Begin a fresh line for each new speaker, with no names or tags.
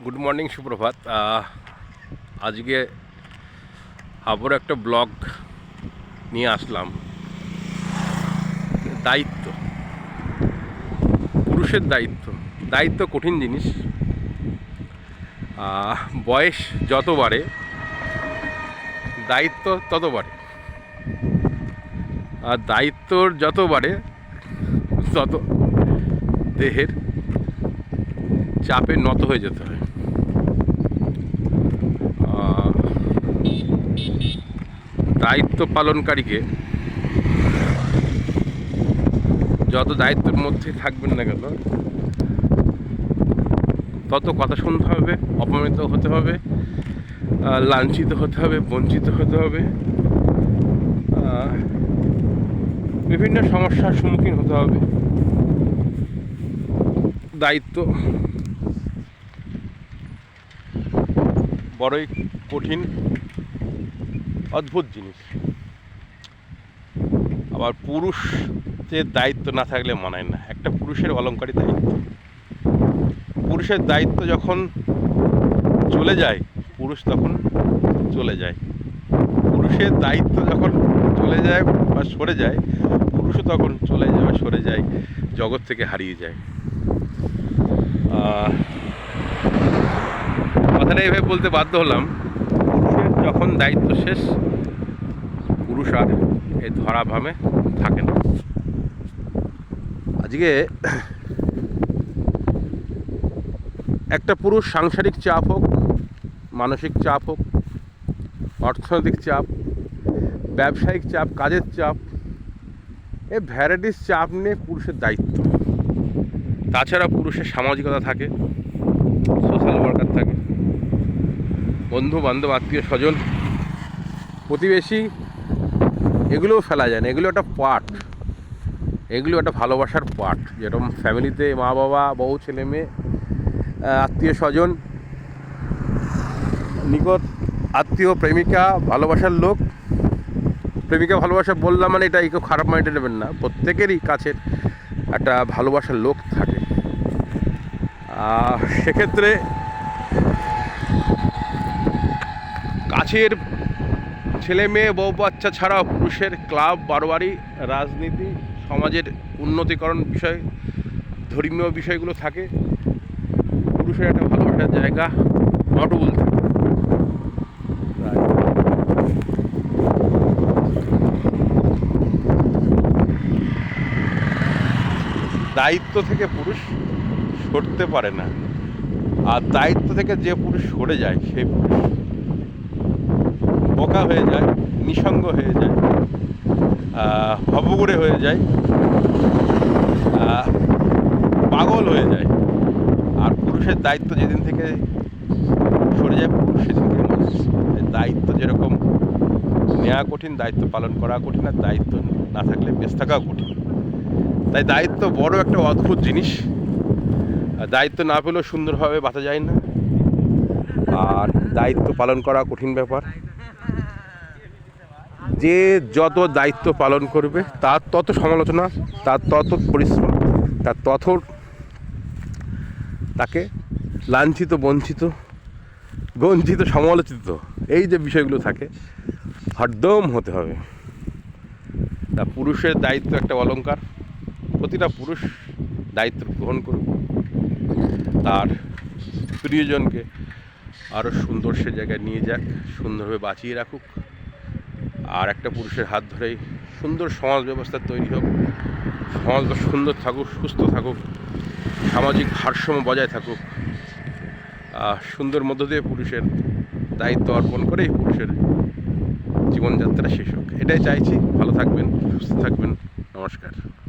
Good morning, সুপ্রভাত। আজকে আবার একটা ব্লগ নিয়ে আসলাম। দায়িত্ব, পুরুষের দায়িত্ব। দায়িত্ব কঠিন জিনিস। বয়স যত বাড়ে দায়িত্ব তত বাড়ে, আর দায়িত্বর যত বাড়ে তত দেহের চাপে নত হয়ে যেতে হয়। দায়িত্ব পালনকারীকে যত দায়িত্বের মধ্যে থাকবেন না কেন, তত কথা শুনতে হবে, অপমানিত হতে হবে, লাঞ্ছিত হতে হবে, বঞ্চিত হতে হবে, বিভিন্ন সমস্যার সম্মুখীন হতে হবে। দায়িত্ব বড়ই কঠিন, অদ্ভুত জিনিস। আবার পুরুষের দায়িত্ব না থাকলে মানায় না। একটা পুরুষের অলংকারী দায়িত্ব। পুরুষের দায়িত্ব যখন চলে যায়, পুরুষ তখন চলে যায়। পুরুষের দায়িত্ব যখন চলে যায় বা সরে যায়, পুরুষও তখন চলে যায় বা সরে যায়, জগৎ থেকে হারিয়ে যায়। কথাটা এইভাবে বলতে বাধ্য হলাম, পুরুষের যখন দায়িত্ব শেষ, পুরুষ আর এই ধরাভামে থাকে না। আজকে একটা পুরুষ সাংসারিক চাপ হোক, মানসিক চাপ হোক, অর্থনৈতিক চাপ, ব্যবসায়িক চাপ, কাজের চাপ, এই ভ্যারাইটিস চাপ নিয়ে পুরুষের দায়িত্ব। তাছাড়া পুরুষের সামাজিকতা থাকে, সোশ্যাল ওয়ার্কার থাকে, বন্ধু বান্ধব, আত্মীয় স্বজন, প্রতিবেশী, এগুলোও ফেলা যায় না। এগুলো একটা পার্ট, এগুলো একটা ভালোবাসার পার্ট। যেরকম ফ্যামিলিতে মা বাবা, বউ, ছেলে মেয়ে, আত্মীয় স্বজন, নিকট আত্মীয়, প্রেমিকা, ভালোবাসার লোক। প্রেমিকা ভালোবাসা বললাম মানে এটা কেউ খারাপ মাইন্ডে নেবেন না, প্রত্যেকেরই কাছের একটা ভালোবাসার লোক থাকে। সেক্ষেত্রে কাছের ছেলে মেয়ে, বউ বাচ্চা ছাড়াও পুরুষের ক্লাব, বারোয়ারি, রাজনীতি, সমাজের উন্নতিকরণ বিষয়, ধর্মীয় বিষয়গুলো থাকে। পুরুষের একটা ভালোবাসার জায়গা অটুল থাকে। দায়িত্ব থেকে পুরুষ সরতে পারে না, আর দায়িত্ব থেকে যে পুরুষ সরে যায়, সেই পুরুষ বোকা হয়ে যায়, নিঃসঙ্গ হয়ে যায়, ভবঘুরে হয়ে যায়, পাগল হয়ে যায়। আর পুরুষের দায়িত্ব যেদিন থেকে সরে যায়, পুরুষ সেদিন থেকে মানুষ। দায়িত্ব যেরকম নেওয়া কঠিন, দায়িত্ব পালন করা কঠিন, আর দায়িত্ব না থাকলে বেঁচে থাকাও কঠিন। তাই দায়িত্ব বড় একটা অদ্ভুত জিনিস। দায়িত্ব না পেলেও সুন্দরভাবে বাঁচা যায় না, আর দায়িত্ব পালন করা কঠিন ব্যাপার। যে যত দায়িত্ব পালন করবে তার তত সমালোচনা, তার তত পরিশ্রম, তার তত তাকে লাঞ্ছিত, বঞ্চিত, গঞ্জিত, সমালোচিত, এই যে বিষয়গুলো থাকে, হরদম হতে হবে। তা পুরুষের দায়িত্ব একটা অলংকার। প্রতিটা পুরুষ দায়িত্ব গ্রহণ করুক, তার প্রিয়জনকে আরও সুন্দর সে জায়গায় নিয়ে যাক, সুন্দরভাবে বাঁচিয়ে রাখুক। আর একটা পুরুষের হাত ধরেই সুন্দর সমাজ ব্যবস্থা তৈরি হোক, সমাজটা সুন্দর থাকুক, সুস্থ থাকুক, সামাজিক ভারসাম্য বজায় থাকুক। সুন্দর মধ্য দিয়ে পুরুষের দায়িত্ব অর্পণ করেই পুরুষের জীবনযাত্রা শেষ হোক, এটাই চাইছি। ভালো থাকবেন, সুস্থ থাকবেন, নমস্কার।